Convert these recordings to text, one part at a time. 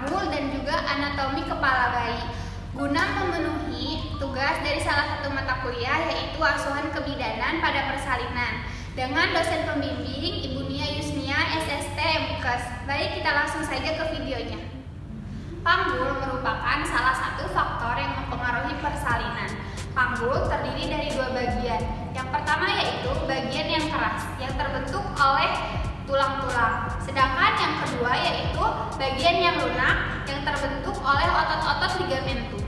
panggul, dan juga anatomi kepala bayi guna memenuhi tugas dari salah satu mata kuliah, yaitu asuhan kebidanan pada persalinan dengan dosen pembimbing Ibu Nia Yusnia, SST MKes. Baik, kita langsung saja ke videonya. Panggul merupakan salah satu faktor yang mempengaruhi persalinan. Panggul terdiri dari dua bagian. Yang pertama yaitu bagian yang keras yang terbentuk oleh tulang-tulang. Sedangkan yang kedua yaitu bagian yang lunak yang terbentuk oleh otot-otot ligamentum.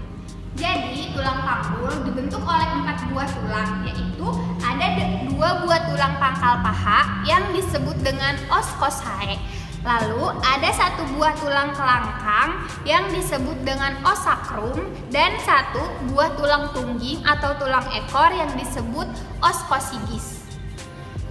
Jadi tulang panggul dibentuk oleh 4 buah tulang, yaitu ada 2 buah tulang pangkal paha yang disebut dengan os coccyx. Lalu ada 1 buah tulang kelangkang yang disebut dengan os sacrum, dan 1 buah tulang tungging atau tulang ekor yang disebut os coccyx.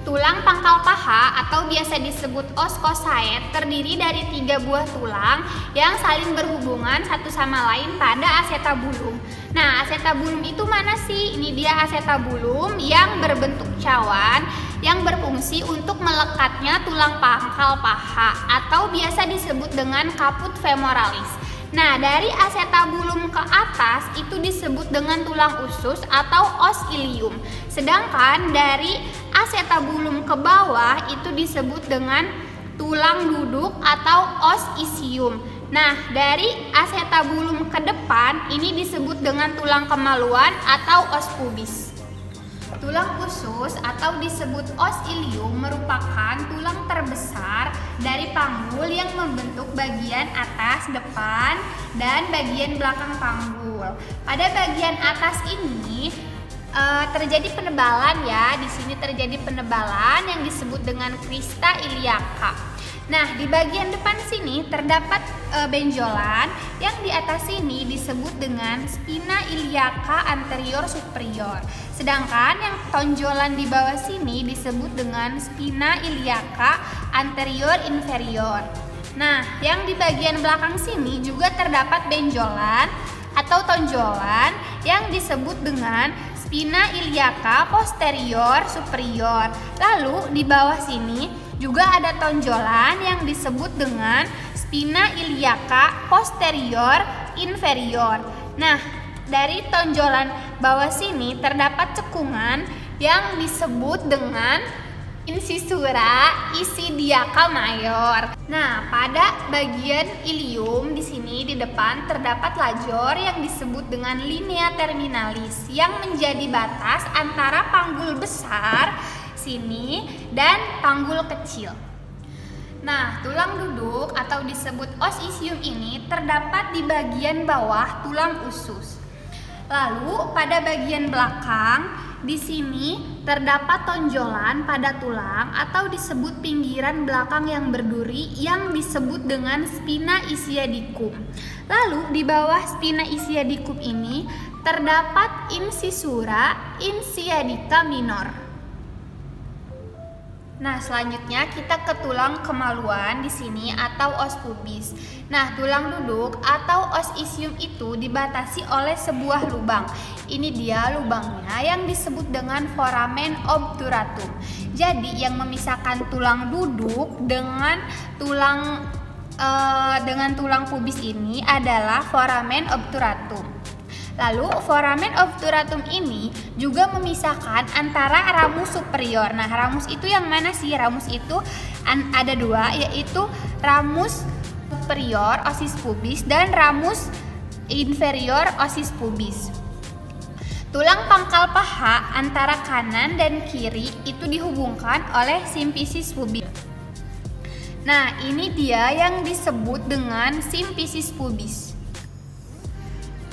Tulang pangkal paha atau biasa disebut os coccyx terdiri dari 3 buah tulang yang saling berhubungan satu sama lain pada acetabulum. Nah, acetabulum itu mana sih? Ini dia acetabulum yang berbentuk cawan yang berfungsi untuk melekatnya tulang pangkal paha atau biasa disebut dengan caput femoralis. Nah, dari acetabulum ke atas itu disebut dengan tulang usus atau os ilium. Sedangkan dari acetabulum ke bawah itu disebut dengan tulang duduk atau os isium. Nah, dari acetabulum ke depan ini disebut dengan tulang kemaluan atau os pubis. Tulang usus atau disebut os ilium merupakan tulang terbesar dari panggul yang membentuk bagian atas, depan, dan bagian belakang panggul. Pada bagian atas ini terjadi penebalan ya. Di sini terjadi penebalan yang disebut dengan crista iliaca. Nah, di bagian depan sini terdapat benjolan yang di atas sini disebut dengan spina iliaca anterior superior. Sedangkan yang tonjolan di bawah sini disebut dengan spina iliaca anterior inferior. Nah, yang di bagian belakang sini juga terdapat benjolan atau tonjolan yang disebut dengan spina iliaca posterior superior. Lalu di bawah sini juga ada tonjolan yang disebut dengan spina iliaca posterior inferior. Nah, dari tonjolan bawah sini terdapat cekungan yang disebut dengan incisura isidiaca mayor. Nah, pada bagian ilium di sini di depan terdapat lajor yang disebut dengan linea terminalis yang menjadi batas antara panggul besar sini dan panggul kecil. Nah, tulang duduk atau disebut os isium ini terdapat di bagian bawah tulang usus. Lalu pada bagian belakang di sini terdapat tonjolan pada tulang atau disebut pinggiran belakang yang berduri yang disebut dengan spina ischiadicum. Lalu di bawah spina ischiadicum ini terdapat incisura ischiadica minor. Nah, selanjutnya kita ke tulang kemaluan di sini atau os pubis. Nah, tulang duduk atau os isium itu dibatasi oleh sebuah lubang. Ini dia lubangnya yang disebut dengan foramen obturatum. Jadi, yang memisahkan tulang duduk dengan tulang pubis ini adalah foramen obturatum. Lalu foramen obturatum ini juga memisahkan antara ramus superior. Nah, ramus itu yang mana sih? Ramus itu ada 2, yaitu ramus superior osis pubis dan ramus inferior osis pubis. Tulang pangkal paha antara kanan dan kiri itu dihubungkan oleh simfisis pubis. Nah, ini dia yang disebut dengan simfisis pubis.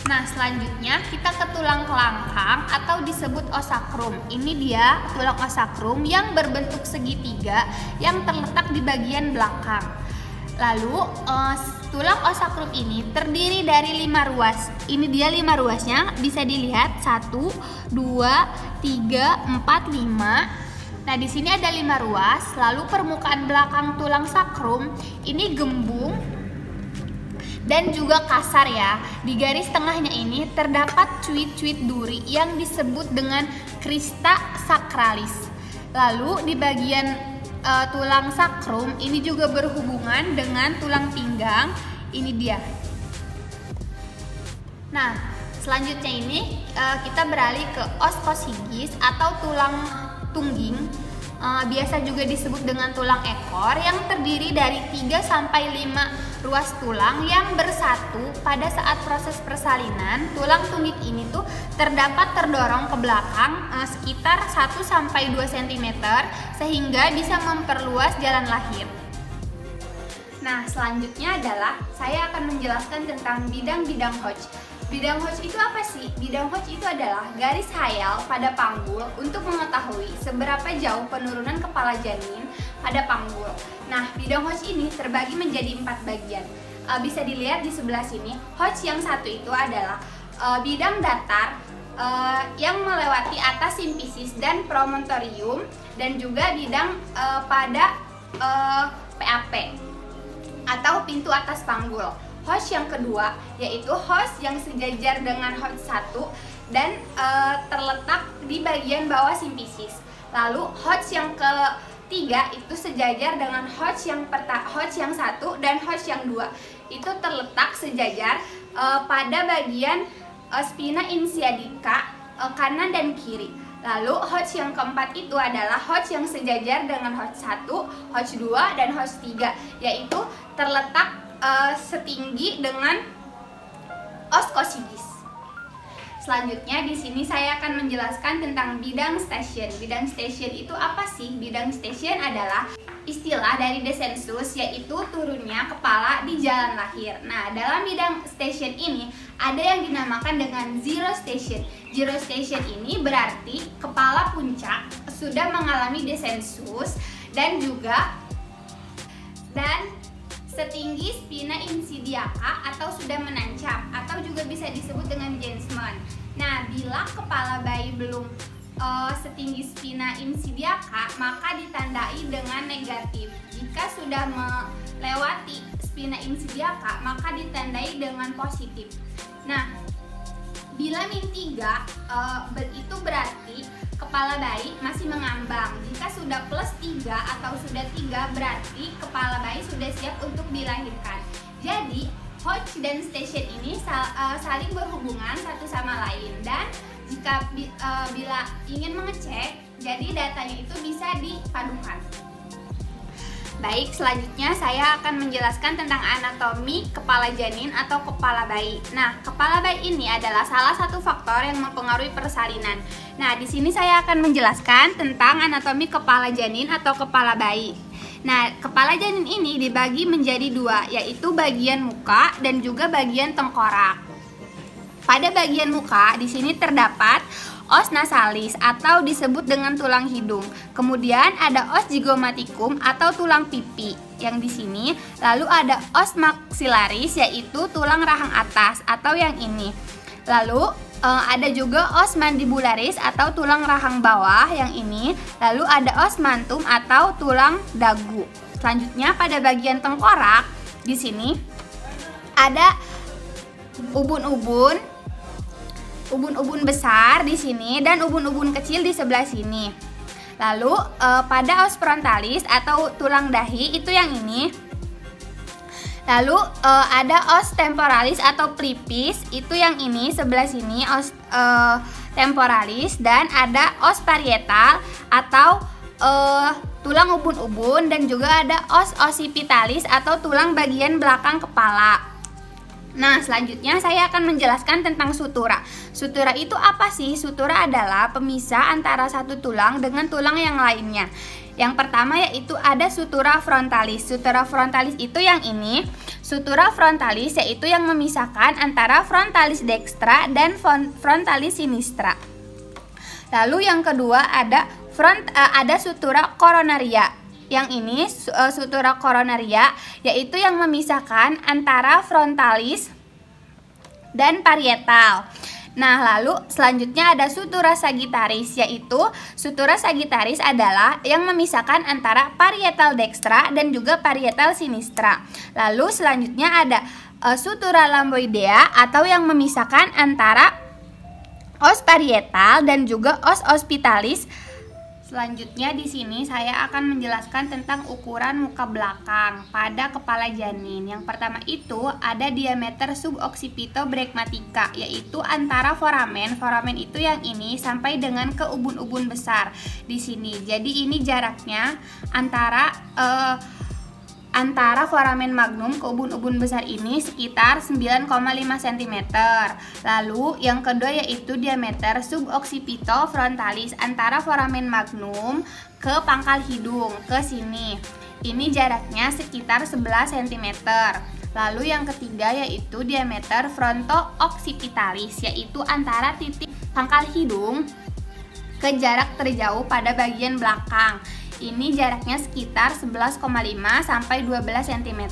Nah, selanjutnya kita ke tulang kelangkang atau disebut os sacrum. Ini dia tulang os sacrum yang berbentuk segitiga yang terletak di bagian belakang. Lalu tulang os sacrum ini terdiri dari 5 ruas. Ini dia 5 ruasnya, bisa dilihat 1, 2, 3, 4, 5. Nah, di sini ada 5 ruas. Lalu permukaan belakang tulang sakrum ini gembung dan juga kasar ya. Di garis tengahnya ini terdapat cuit-cuit duri yang disebut dengan crista sacralis. Lalu di bagian tulang sakrum ini juga berhubungan dengan tulang pinggang ini dia. Nah, selanjutnya ini kita beralih ke os coccygis atau tulang tungging. Biasa juga disebut dengan tulang ekor, yang terdiri dari 3-5 ruas tulang yang bersatu. Pada saat proses persalinan, tulang tungging ini tuh terdapat terdorong ke belakang sekitar 1-2 cm sehingga bisa memperluas jalan lahir. Nah, selanjutnya adalah saya akan menjelaskan tentang bidang-bidang Hodge. Bidang Hodge itu apa sih? Bidang Hodge itu adalah garis hayal pada panggul untuk mengetahui seberapa jauh penurunan kepala janin pada panggul. Nah, bidang Hodge ini terbagi menjadi 4 bagian. Bisa dilihat di sebelah sini. Hodge yang satu itu adalah bidang datar yang melewati atas simfisis dan promontorium, dan juga bidang pada PAP atau pintu atas panggul. Hodge yang kedua yaitu Hodge yang sejajar dengan Hodge 1 dan terletak di bagian bawah simfisis. Lalu Hodge yang ketiga itu sejajar dengan Hodge yang 1 dan Hodge yang 2. Itu terletak sejajar pada bagian spina insiadica kanan dan kiri. Lalu Hodge yang keempat itu adalah Hodge yang sejajar dengan Hodge 1, Hodge 2, dan Hodge 3, yaitu terletak setinggi dengan os coccygis. Selanjutnya di sini saya akan menjelaskan tentang bidang station. Bidang station itu apa sih? Bidang station adalah istilah dari descensus, yaitu turunnya kepala di jalan lahir. Nah, dalam bidang station ini ada yang dinamakan dengan zero station. Zero station ini berarti kepala puncak sudah mengalami descensus dan setinggi spina insidiaca atau sudah menancap, atau juga bisa disebut dengan Jensman. Nah, bila kepala bayi belum setinggi spina insidiaca, maka ditandai dengan negatif. Jika sudah melewati spina insidiaca, maka ditandai dengan positif. Nah, bila -3 itu berarti kepala bayi masih mengambang. Jika sudah +3 atau sudah 3 berarti kepala bayi sudah siap untuk dilahirkan. Jadi Hodge dan station ini saling berhubungan satu sama lain, dan jika bila ingin mengecek, jadi datanya itu bisa dipadukan. Baik, selanjutnya saya akan menjelaskan tentang anatomi kepala janin atau kepala bayi. Nah, kepala bayi ini adalah salah satu faktor yang mempengaruhi persalinan. Nah, di sini saya akan menjelaskan tentang anatomi kepala janin atau kepala bayi. Nah, kepala janin ini dibagi menjadi 2, yaitu bagian muka dan juga bagian tengkorak. Pada bagian muka di sini terdapat os nasalis atau disebut dengan tulang hidung. Kemudian ada os zygomaticum atau tulang pipi yang di sini. Lalu ada os maxillaris yaitu tulang rahang atas atau yang ini. Lalu ada juga os mandibularis atau tulang rahang bawah yang ini. Lalu ada os mantum atau tulang dagu. Selanjutnya pada bagian tengkorak di sini ada ubun-ubun besar di sini dan ubun-ubun kecil di sebelah sini. Lalu pada os frontalis atau tulang dahi itu yang ini. Lalu ada os temporalis atau pelipis itu yang ini sebelah sini, os temporalis, dan ada os parietal atau tulang ubun-ubun, dan juga ada os occipitalis atau tulang bagian belakang kepala. Nah, selanjutnya saya akan menjelaskan tentang sutura. Sutura itu apa sih? Sutura adalah pemisah antara satu tulang dengan tulang yang lainnya. Yang pertama yaitu ada sutura frontalis. Sutura frontalis itu yang ini. Sutura frontalis yaitu yang memisahkan antara frontalis dextra dan frontalis sinistra. Lalu yang kedua ada sutura coronaria. Yang ini sutura coronaria yaitu yang memisahkan antara frontalis dan parietal. Nah, lalu selanjutnya ada sutura sagittaris, yaitu sutura sagittaris adalah yang memisahkan antara parietal dextra dan juga parietal sinistra. Lalu selanjutnya ada sutura lamboidea atau yang memisahkan antara os parietal dan juga os ospitalis Selanjutnya di sini saya akan menjelaskan tentang ukuran muka belakang pada kepala janin. Yang pertama itu ada diameter suboccipitobregmatica, yaitu antara foramen itu yang ini sampai dengan ke ubun-ubun besar di sini. Jadi ini jaraknya antara foramen magnum ke ubun-ubun besar ini sekitar 9,5 cm. Lalu yang kedua yaitu diameter suboccipitofrontalis antara foramen magnum ke pangkal hidung ke sini. Ini jaraknya sekitar 11 cm. Lalu yang ketiga yaitu diameter fronto-occipitalis, yaitu antara titik pangkal hidung ke jarak terjauh pada bagian belakang. Ini jaraknya sekitar 11,5 sampai 12 cm.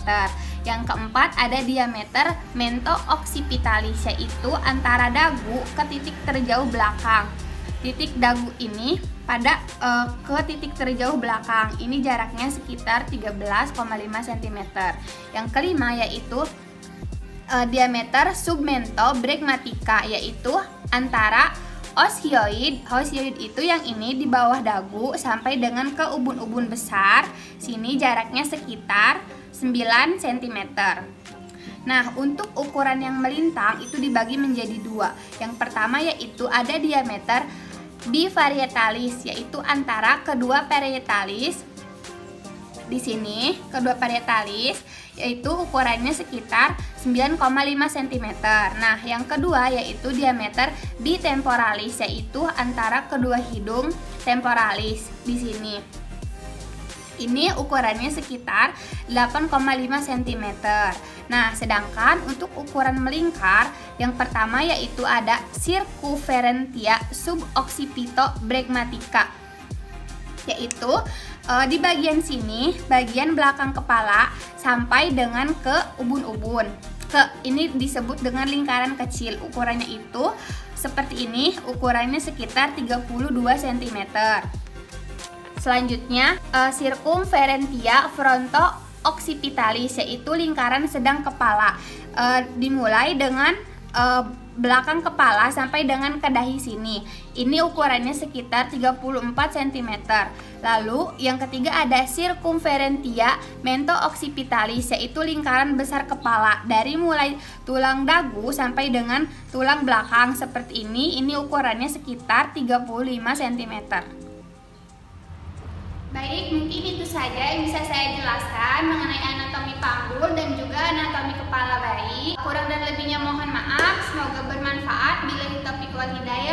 Yang keempat ada diameter mento-occipitalis, yaitu antara dagu ke titik terjauh belakang. Titik dagu ini pada ke titik terjauh belakang. Ini jaraknya sekitar 13,5 cm. Yang kelima yaitu diameter submentobregmatica, yaitu antara osioid itu yang ini di bawah dagu sampai dengan ke ubun-ubun besar. Sini jaraknya sekitar 9 cm. Nah, untuk ukuran yang melintang itu dibagi menjadi dua. Yang pertama yaitu ada diameter biparietalis, yaitu antara kedua parietalis. Di sini kedua parietalis yaitu ukurannya sekitar 9,5 cm. Nah, yang kedua yaitu diameter bitemporalis, yaitu antara kedua hidung temporalis di sini. Ini ukurannya sekitar 8,5 cm. Nah, sedangkan untuk ukuran melingkar, yang pertama yaitu ada circumferentia suboccipitobregmatica, yaitu di bagian sini, bagian belakang kepala sampai dengan ke ubun-ubun. Ini disebut dengan lingkaran kecil. Ukurannya itu seperti ini, ukurannya sekitar 32 cm. Selanjutnya, circumferentia fronto-occipitalis, yaitu lingkaran sedang kepala. Dimulai dengan belakang kepala sampai dengan ke dahi sini. Ini ukurannya sekitar 34 cm. Lalu yang ketiga ada circumferentia mento-occipitalis, yaitu lingkaran besar kepala dari mulai tulang dagu sampai dengan tulang belakang seperti ini. Ini ukurannya sekitar 35 cm. Baik, mungkin itu saja yang bisa saya jelaskan mengenai anatomi panggul dan juga anatomi kepala bayi. Kurang dan lebihnya mohon maaf. Semoga bermanfaat. Billahi taufiq wal hidayah.